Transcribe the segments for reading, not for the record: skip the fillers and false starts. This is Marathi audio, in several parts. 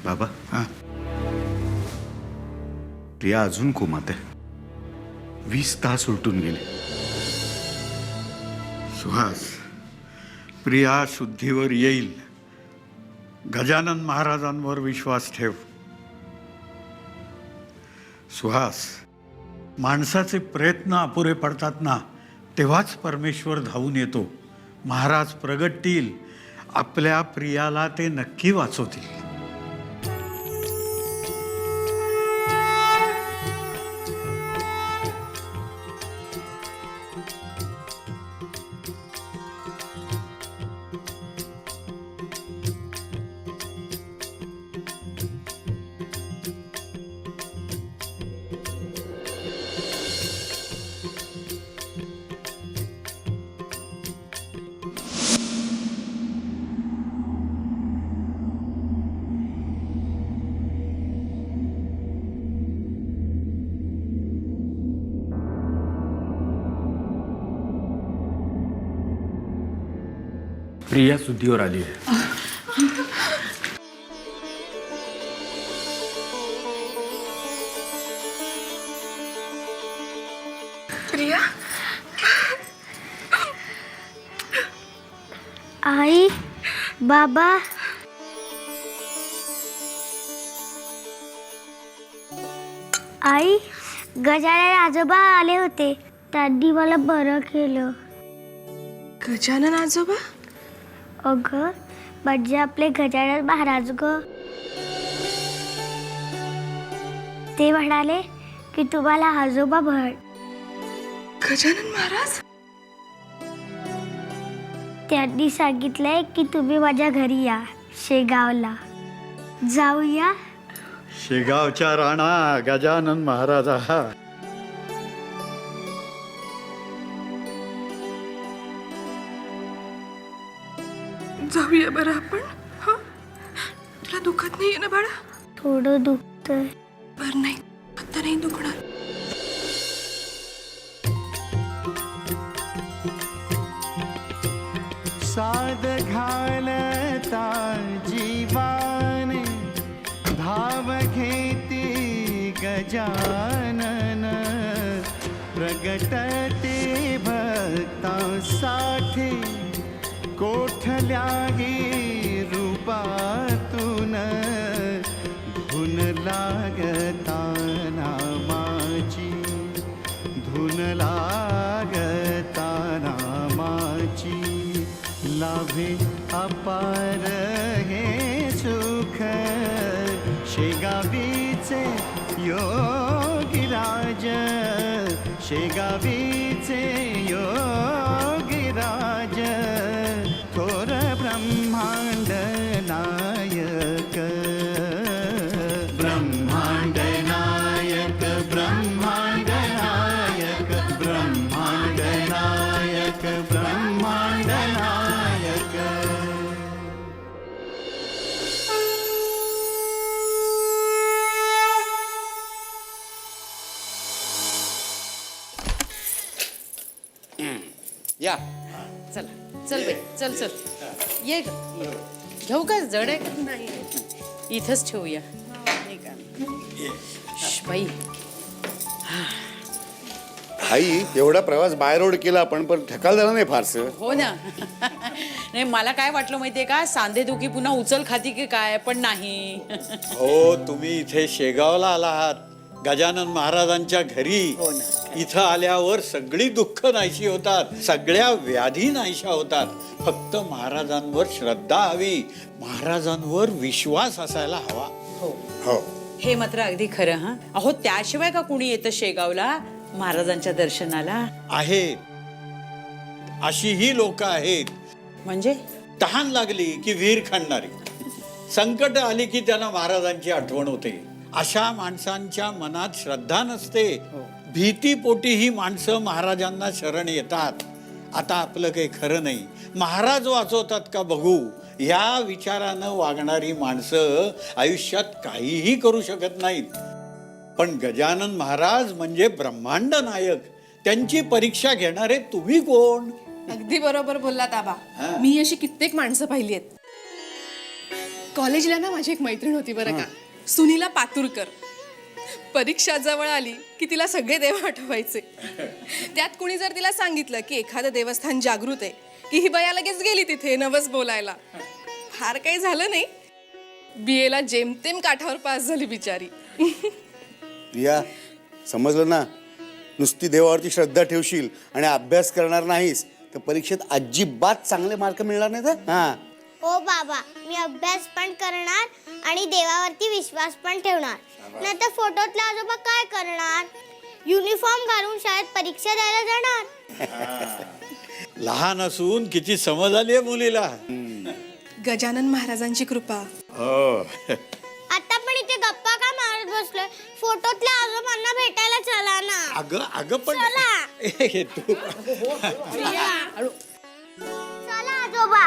बाबा, हां, प्रिया अजून कोमात आहे. 20 तास उलटून गेले. सुहास, प्रिया शुद्धीवर येईल. गजानन महाराजांवर विश्वास ठेव. सुहास, माणसाचे प्रयत्न अपुरे पडतात ना, तेव्हाच परमेश्वर धावून येतो. महाराज प्रगटतील, आपल्या प्रियाला ते नक्की वाचवतील. प्रिया शुद्धीवर आली आहे. प्रिया, आई, बाबा, आई, गजानन आजोबा आले होते. त्यांनी मला बरं केलं. गजानन आजोबा? अगं, म्हणजे आपले गजानन महाराज ग. ते म्हणाले की तुम्हाला आजोबा म्हण. गजानन महाराज? त्यांनी सांगितलंय की तुम्ही माझ्या घरी या, शेगावला. जाऊया? शेगावच्या राणा गजानन महाराजा. जाऊया बरं आपण. हा, तुला दुखत नाहीये ना बाळा? थोडं दुखतंय. बरं, नाही आता नाही दुखणार. साद घालता जीवाने धाव घेती गजानन. प्रगटते भक्तांसाठी कोठल्याही रूपातून. धुन लागता नामाची, धुन लागता नामाची. लाभे अपार हे सुख शेगावीचे योगीराज. शेगावीचे योगीराज. थोर ब्रह्मांड नायक. ब्रह्मांड नायक, ब्रह्मांड नायक, ब्रह्मांड नायक, ब्रह्मांड नायक. या चला, चल बाई, चल चल, ये ग. घेऊ का? जड आहे का? नाही, इथंच ठेवूया. बाई, आई, एवढा प्रवास बाय रोड केला आपण, पण थकाल झाला नाही फारसं. हो ना. नाही, मला काय वाटलं माहितीये का, सांधेदुखी पुन्हा उचल खाती की काय, पण नाही. हो, तुम्ही इथे शेगावला आला आहात, गजानन महाराजांच्या घरी. हो ना. इथं आल्यावर सगळी दुःख नाहीशी होतात, सगळ्या व्याधी नाहीशा होतात. फक्त महाराजांवर श्रद्धा हवी, महाराजांवर विश्वास असायला हवा. हो, हो, हे मात्र अगदी खरं. हा, अहो, त्याशिवाय का कुणी येतं शेगावला महाराजांच्या दर्शनाला? आहेत, अशीही लोक आहेत. म्हणजे तहान लागली की विहीर खणणारी, संकट आली की त्यांना महाराजांची आठवण होते. अशा माणसांच्या मनात श्रद्धा नसते. भीतीपोटी ही माणसं महाराजांना शरण येतात. आता आपलं काही खरं नाही, महाराज वाचवतात का बघू, या विचारानं वागणारी माणसं आयुष्यात काहीही करू शकत नाहीत. पण गजानन महाराज म्हणजे ब्रह्मांड नायक, त्यांची परीक्षा घेणारे तुम्ही कोण? अगदी बरोबर बोललात आबा. मी अशी कित्येक माणसं पाहिली आहेत. कॉलेजला ना माझी एक मैत्रीण होती बरं का, सुनीला पातुरकर. परीक्षा जवळ आली की तिला सगळे देव आठवायचे. त्यात कोणी जर तिला सांगितलं की एखादं देवस्थान जागृत आहे की ही बया लगेच गेली तिथे नवस बोलायला. फार काही झालं नाही, BA ला जेमतेम काठावर पास झाली बिचारी. प्रिया, समजलं ना? नुसती देवावरती श्रद्धा ठेवशील आणि अभ्यास करणार नाहीस तर परीक्षेत अजिबात चांगले मार्क मिळणार नाही तर. हा, हो बाबा, मी अभ्यास पण करणार आणि देवावरती विश्वास पण ठेवणार. नाहीतर फोटोतला आजोबा काय करणार? युनिफॉर्म घालून शाळेत परीक्षा द्यायला जाणार. लहान असून किती समज आली आहे मुलीला. गजानन महाराजांची कृपा. हो. आता पण इथे गप्पा का मारत बसलोय? फोटोतल्या आजोबांना भेटायला चला ना. अगं पण हे तू चला आजोबा.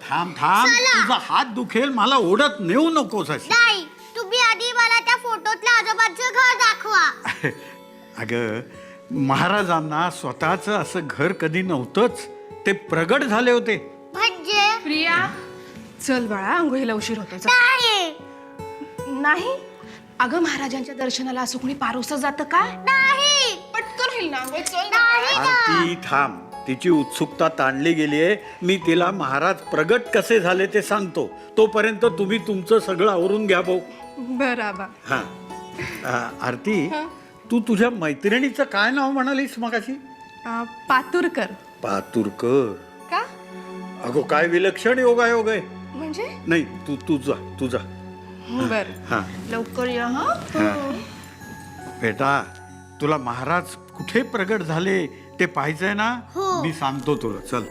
थांब तुझा हात दुखेल, मला ओढत नेऊ नकोस अशी. नाही, तुम्ही आधी मला त्या फोटोतल्या आजोबांचं घर दाखवा. अगं, महाराजांना स्वतःच असं घर कधी नव्हतंच, ते प्रगट झाले होते. म्हणजे प्रिया, चल बाळा, आंघोळीला उशीर होतो. चल. नाही, अगं महाराजांच्या दर्शनाला असं कोणी पारोसं जातं का? नाही. पटकन होईल ना आंघोळ. चल ना. आरती थांब, तिची उत्सुकता ताणली गेली आहे. मी तिला महाराज प्रगट कसे झाले ते सांगतो, तोपर्यंत तुम्ही तुमचं सगळं आवरून घ्या भाऊ. बराबर. हा, आरती, तू तुझ्या मैत्रिणीचं काय नाव म्हणालीस मगाशी? पातुरकर. पातुरकर? का? अगो, काय विलक्षण योगायोग आहे. म्हणजे? नाही, तू जा. बर, हा लवकर या. बेटा, तुला महाराज कुठे प्रगट झाले ते पाहायचंय ना? मी सांगतो तुला, चल.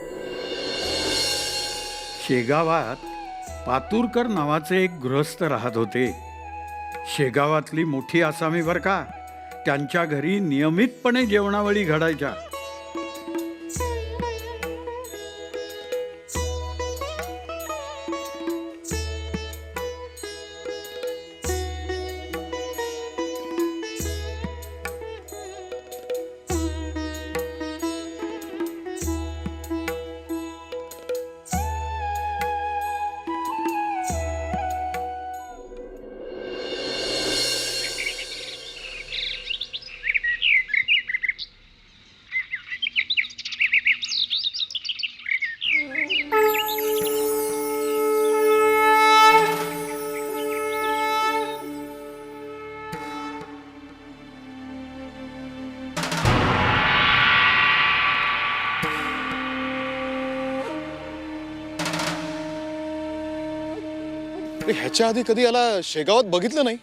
शेगावात पातुरकर नावाचे एक गृहस्थ राहत होते. शेगावातली मोठी आसामी बर का. त्यांच्या घरी नियमितपणे जेवणावळी घडायच्या. ह्याच्या आधी कधी याला शेगावात बघितलं नाही.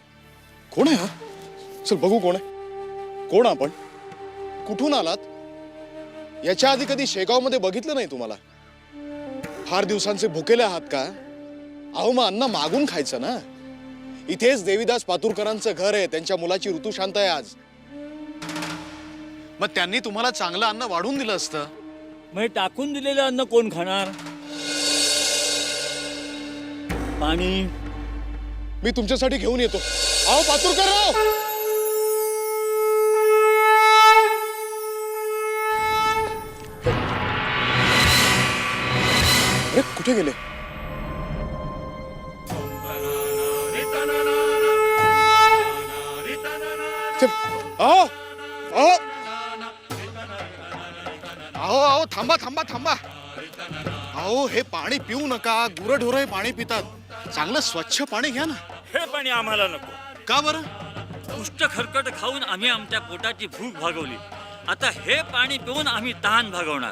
कोण आहे हा? चल बघू कोण आहे. कोण आपण? कुठून आलात? याच्या आधी कधी शेगावमध्ये बघितलं नाही तुम्हाला. फार दिवसांचे भुकेले आहात का? अहो, मग अन्न मागून खायचं ना. इथेच देवीदास पातुरकरांचं घर आहे. त्यांच्या मुलाची ऋतुशांत आहे आज. मग त्यांनी तुम्हाला चांगलं अन्न वाढून दिलं असतं. मग टाकून दिलेलं अन्न कोण खाणार? पाणी मी तुमच्यासाठी घेऊन येतो. अहो पातुरकर राव, अरे कुठे गेले? अहो थांबा थांबा थांबा. अहो, हे पाणी पिऊ नका. गुरंढोरं पाणी पितात. चांगलं स्वच्छ पाणी घ्या ना. हे पाणी आम्हाला नको. का बरं? उष्ट खरकट खाऊन आम्ही आमच्या पोटाची भूक भागवली. आता हे पाणी पिऊन आम्ही तहान भागवणार.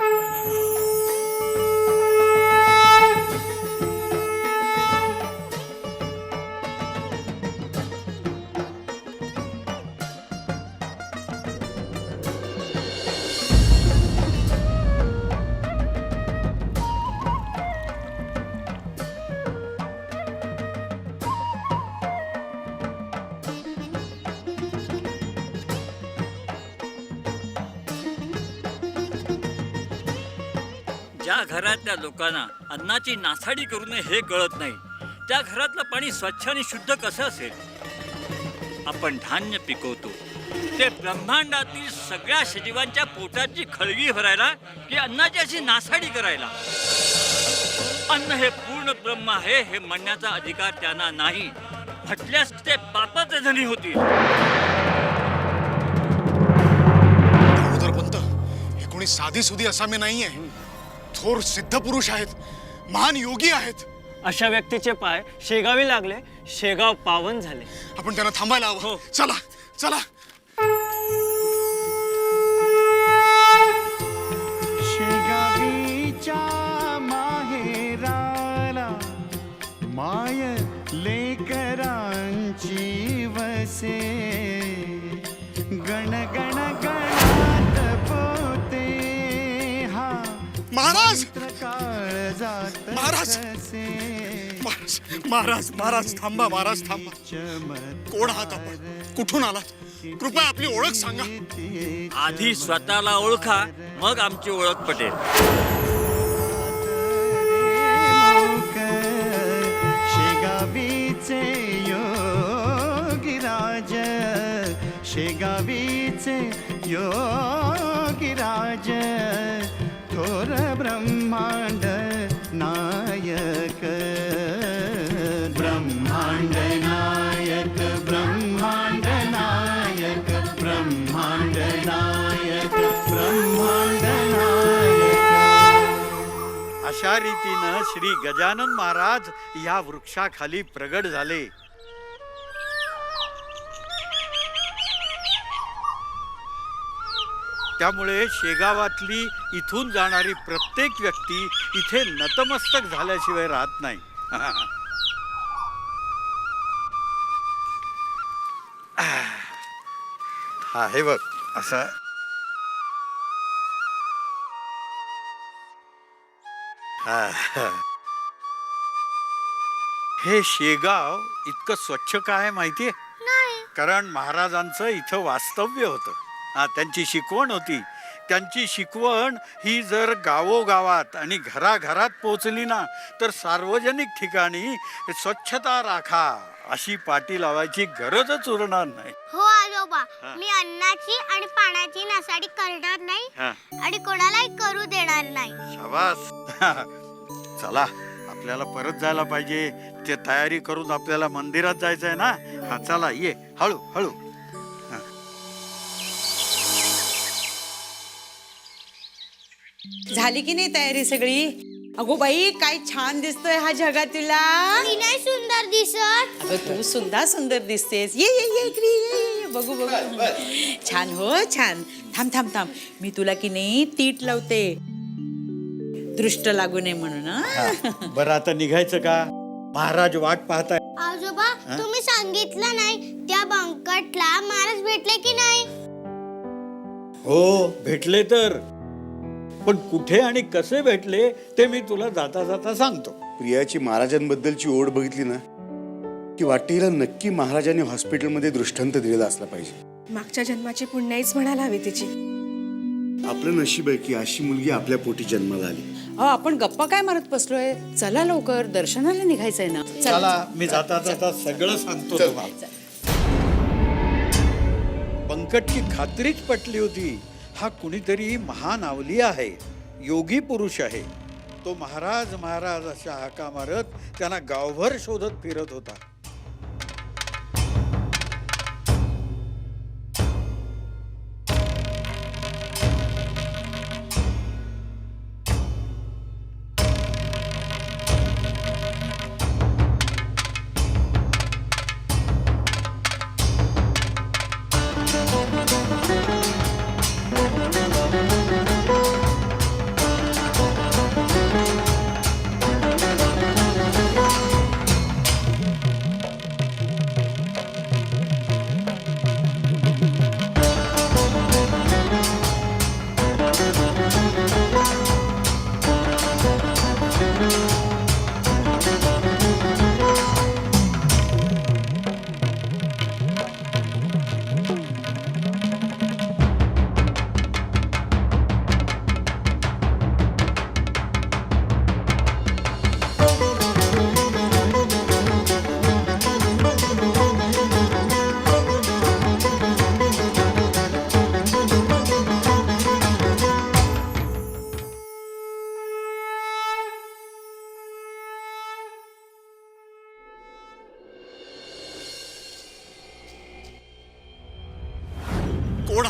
ज्या घरातल्या लोकांना अन्नाची नासाडी करू नये हे कळत नाही, त्या घरातलं पाणी स्वच्छ आणि शुद्ध कसं असेल? आपण धान्य पिकवतो ते ब्रह्मांडातील सगळ्या सजीवांच्या पोटाची खळगी भरायला की अन्नाची अशी नासाडी करायला? अन्न हे पूर्ण पूर्ण ब्रह्म आहे हे म्हणण्याचा अधिकार त्यांना नाही. म्हटल्यास ते पापाचे धनी होतील. दामोदर पंत हे कोणी साधी सुधी असामी नाहीये. थोर सिद्ध पुरुष आहेत, महान योगी आहेत. अशा व्यक्तीचे पाय शेगावी लागले, शेगाव पावन झाले. आपण त्यांना थांबायला हवं. हो. चला चला. शेगावीच्या माहेराला माय लेकरांची वसे. गण गण गणात पोते हा महाराज काळ जात महाराज! कसे. महाराज महाराज महाराज थांबा. महाराज थांबा. कोण आहात आपण? कुठून आलात? कृपया आपली ओळख सांगा. आधी स्वतःला ओळखा, मग आमची ओळख पटेल. मूक शेगावीचे योगीराज. शेगावीचे योगीराज. थोर ब्रह्मांड नायक. ब्रह्मांड नायक. ब्रह्मांड नायक. ब्रह्मांड नायक. ब्रह्मांड नायक. अशा रीतीनं श्री गजानन महाराज या वृक्षाखाली प्रगट झाले. त्यामुळे शेगावातली इथून जाणारी प्रत्येक व्यक्ती इथे नतमस्तक झाल्याशिवाय राहत नाही. हा हे बघ असं हे शेगाव इतकं स्वच्छ काय माहितीये? कारण महाराजांचं इथं वास्तव्य होतं. त्यांची शिकवण होती. त्यांची शिकवण ही जर गावोगावात आणि घराघरात पोचली ना तर सार्वजनिक ठिकाणी स्वच्छता राखा अशी पाटी लावायची गरजच उरणार नाही. हो आजोबा, मी अन्नाची आणि पाण्याची नासाडी करणार नाही आणि कोणालाही करू देणार नाही. शाबास. चला आपल्याला परत जायला पाहिजे. ते तयारी करून आपल्याला मंदिरात जायचंय ना. हा चला ये हळू हळू. झाली की नाही तयारी सगळी? अगो बाई, काय छान दिसतोय हा जगा तुला. मी नाही सुंदर दिसत. अगं तू सुद्धा सुंदर दिसतेस. ये ये ये इकडे ये. बघू बघू. छान हो छान. थांब थांब थांब, मी तुला की नाही तीट लावते, दृष्ट लागू नये म्हणून. बरं आता निघायचं का? महाराज वाट पाहताय. आजोबा, तुम्ही सांगितलं नाही त्या बंकटला महाराज भेटले की नाही? हो भेटले तर, पण कुठे आणि कसे भेटले ते मी तुला जाता जाता सांगतो. प्रियाची महाराजांबद्दलची ओढ बघितली ना की वाटते हिला नक्की महाराजांनी हॉस्पिटलमध्ये दृष्टांत दिलेला असला पाहिजे. मागच्या जन्माची पुण्याईच म्हणायला हवी तिची. आपलं नशीब आहे की अशी मुलगी आपल्या पोटी जन्माला आली. आपण गप्पा काय मारत बसलोय? चला लवकर, दर्शनाला निघायचंय ना. चला मी जाता जाता सगळं सांगतो तुम्हाला. बंकटची खात्रीच पटली होती. हा कुणीतरी महान अवली आहे, योगी पुरुष आहे. तो महाराज महाराज अशा हाका मारत त्यांना गावभर शोधत फिरत होता.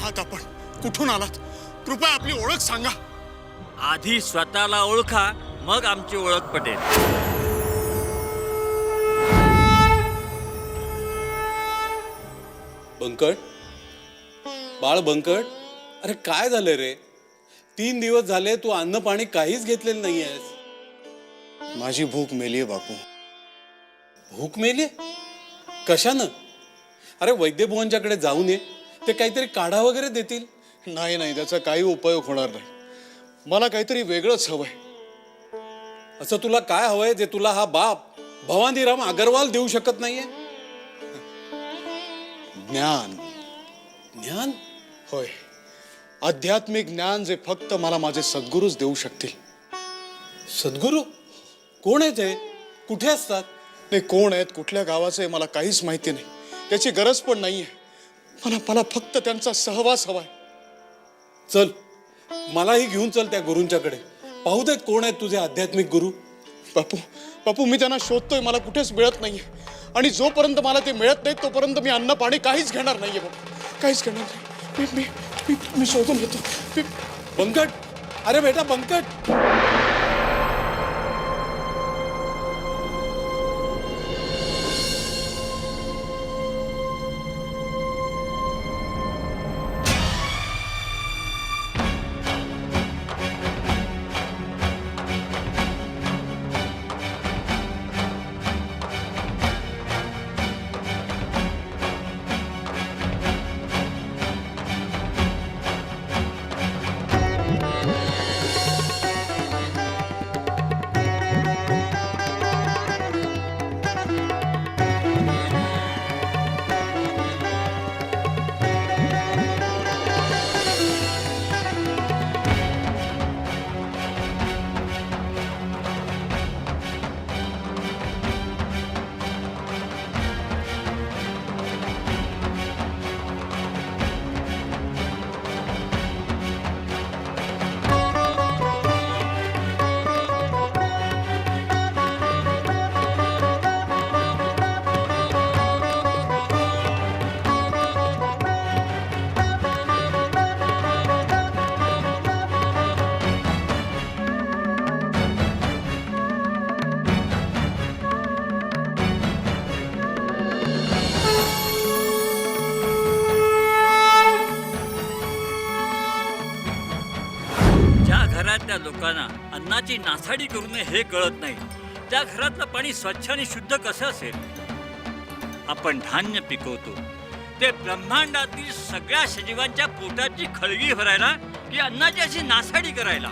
आहात आपण? कुठून आलात? कृपया आपली ओळख सांगा. आधी स्वतःला ओळखा, मग आमची ओळख पटेल. बंकट, बाळ बंकट, अरे काय झालं रे? 3 दिवस झाले तू अन्न पाणी काहीच घेतलेलं नाहीयेस. माझी भूक मेलीये बापू. भूक मेली? कशानं? अरे वैद्यभुवनच्याकडे जाऊन ये, ते काहीतरी काढा वगैरे देतील. नाही नाही, त्याचा काही उपयोग होणार नाही. मला काहीतरी वेगळंच हवंय. असं तुला काय हवंय जे तुला हा बाप भवानीराम अगरवाल देऊ शकत नाहीये? ज्ञान. ज्ञान? होय, आध्यात्मिक ज्ञान जे फक्त मला माझे सद्गुरूच देऊ शकतील. सद्गुरू? कोण आहे ते? कुठे असतात? नाही, कोण आहेत, कुठल्या गावाचे मला काहीच माहिती नाही. त्याची गरज पण नाहीये. मला फक्त त्यांचा सहवास हवाय. चल, मलाही घेऊन चल त्या गुरूंच्याकडे. पाहू देत कोण आहेत तुझे आध्यात्मिक गुरु. बापू, मी त्यांना शोधतोय, मला कुठेच मिळत नाहीये. आणि जोपर्यंत मला ते मिळत नाही तोपर्यंत मी अन्न पाणी काहीच घेणार नाहीये बापू. काहीच घेणार नाही. मी शोधून येतो. बंकट, अरे बेटा बंकट. घरातल्या लोकांना अन्नाची नासाडी करू नये हे कळत नाही. त्या घरातलं पाणी स्वच्छ आणि शुद्ध कसं असेल? आपण धान्य पिकवतो ते ब्रह्मांडातील सगळ्या सजीवांच्या पोटाची खळगी भरायला की अन्नाची अशी नासाडी करायला?